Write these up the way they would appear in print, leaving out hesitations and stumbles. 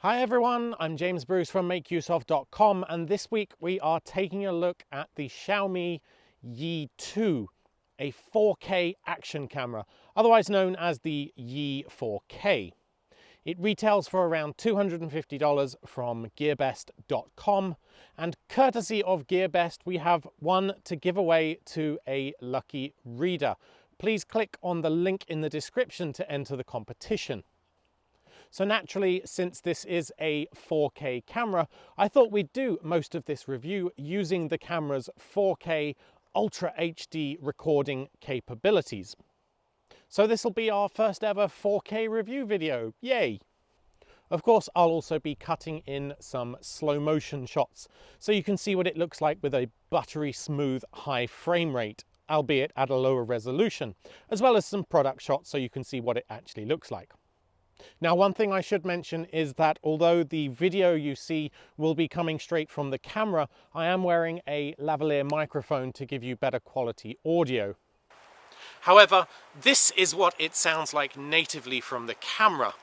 Hi everyone, I'm James Bruce from MakeUseOf.com, and this week we are taking a look at the Xiaomi Yi 2, a 4K action camera, otherwise known as the Yi 4K. It retails for around $250 from GearBest.com, and courtesy of GearBest we have one to give away to a lucky reader. Please click on the link in the description to enter the competition. So naturally, since this is a 4K camera, I thought we'd do most of this review using the camera's 4K Ultra HD recording capabilities. So this will be our first ever 4K review video, yay! Of course, I'll also be cutting in some slow motion shots, so you can see what it looks like with a buttery smooth high frame rate, albeit at a lower resolution, as well as some product shots so you can see what it actually looks like. Now, one thing I should mention is that although the video you see will be coming straight from the camera, I am wearing a lavalier microphone to give you better quality audio. However, this is what it sounds like natively from the camera.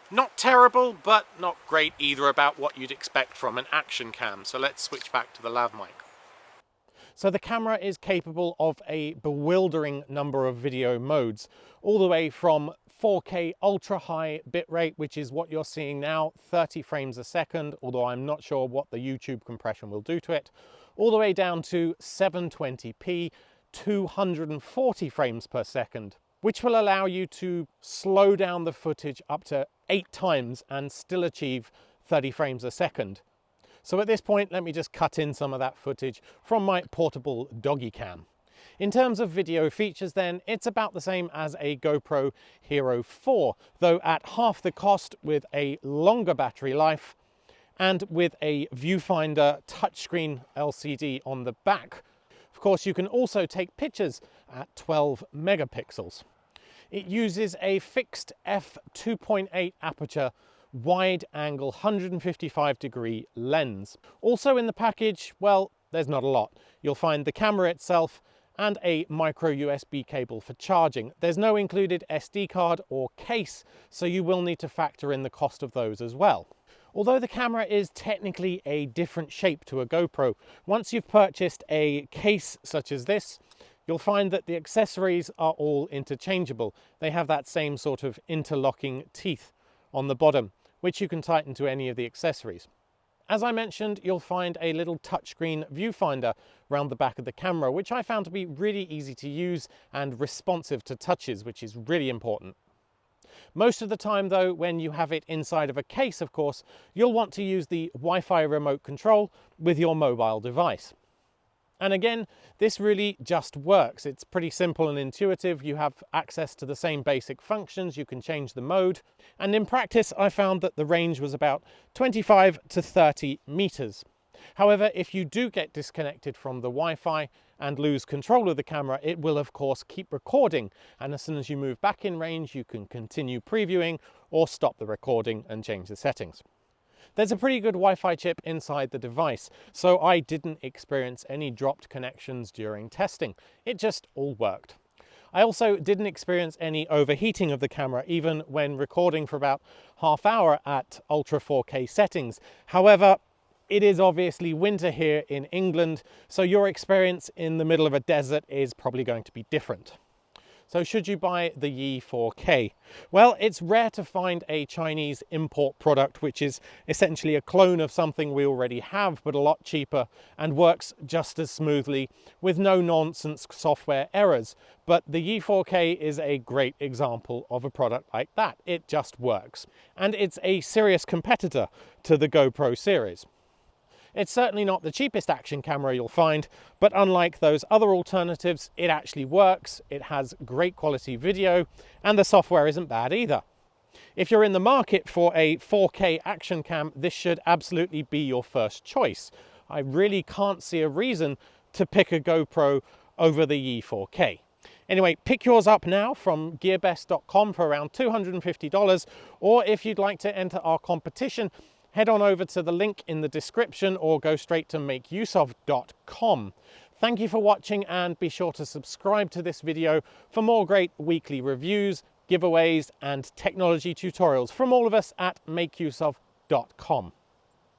Not terrible, but not great either, about what you'd expect from an action cam. So let's switch back to the lav mic. So the camera is capable of a bewildering number of video modes, all the way from 4K ultra high bitrate, which is what you're seeing now, 30 frames a second, although I'm not sure what the YouTube compression will do to it, all the way down to 720p, 240 frames per second, which will allow you to slow down the footage up to 8 times and still achieve 30 frames a second. So at this point, let me just cut in some of that footage from my portable doggy cam. In terms of video features then, it's about the same as a GoPro Hero 4, though at half the cost, with a longer battery life and with a viewfinder touchscreen LCD on the back. Of course, you can also take pictures at 12 megapixels. It uses a fixed f2.8 aperture wide angle 155-degree lens. Also in the package, well, there's not a lot. You'll find the camera itself and a micro USB cable for charging. There's no included SD card or case, so you will need to factor in the cost of those as well. Although the camera is technically a different shape to a GoPro, once you've purchased a case such as this, you'll find that the accessories are all interchangeable. They have that same sort of interlocking teeth on the bottom, which you can tighten to any of the accessories. As I mentioned, you'll find a little touchscreen viewfinder around the back of the camera, which I found to be really easy to use and responsive to touches, which is really important. Most of the time though, when you have it inside of a case, of course, you'll want to use the Wi-Fi remote control with your mobile device. And again, this really just works. It's pretty simple and intuitive. You have access to the same basic functions. You can change the mode. And in practice, I found that the range was about 25 to 30 meters. However, if you do get disconnected from the Wi-Fi and lose control of the camera, it will of course keep recording. And as soon as you move back in range, you can continue previewing or stop the recording and change the settings. There's a pretty good Wi-Fi chip inside the device, so I didn't experience any dropped connections during testing. It just all worked. I also didn't experience any overheating of the camera, even when recording for about half hour at Ultra 4K settings. However, it is obviously winter here in England, so your experience in the middle of a desert is probably going to be different. So should you buy the Yi 4K? Well, it's rare to find a Chinese import product which is essentially a clone of something we already have, but a lot cheaper and works just as smoothly with no nonsense software errors. But the Yi 4K is a great example of a product like that. It just works. And it's a serious competitor to the GoPro series. It's certainly not the cheapest action camera you'll find, but unlike those other alternatives, it actually works, it has great quality video, and the software isn't bad either. If you're in the market for a 4K action cam, this should absolutely be your first choice. I really can't see a reason to pick a GoPro over the Yi 4K. Anyway, pick yours up now from GearBest.com for around $250, or if you'd like to enter our competition, head on over to the link in the description or go straight to MakeUseOf.com. Thank you for watching, and be sure to subscribe to this video for more great weekly reviews, giveaways and technology tutorials from all of us at MakeUseOf.com.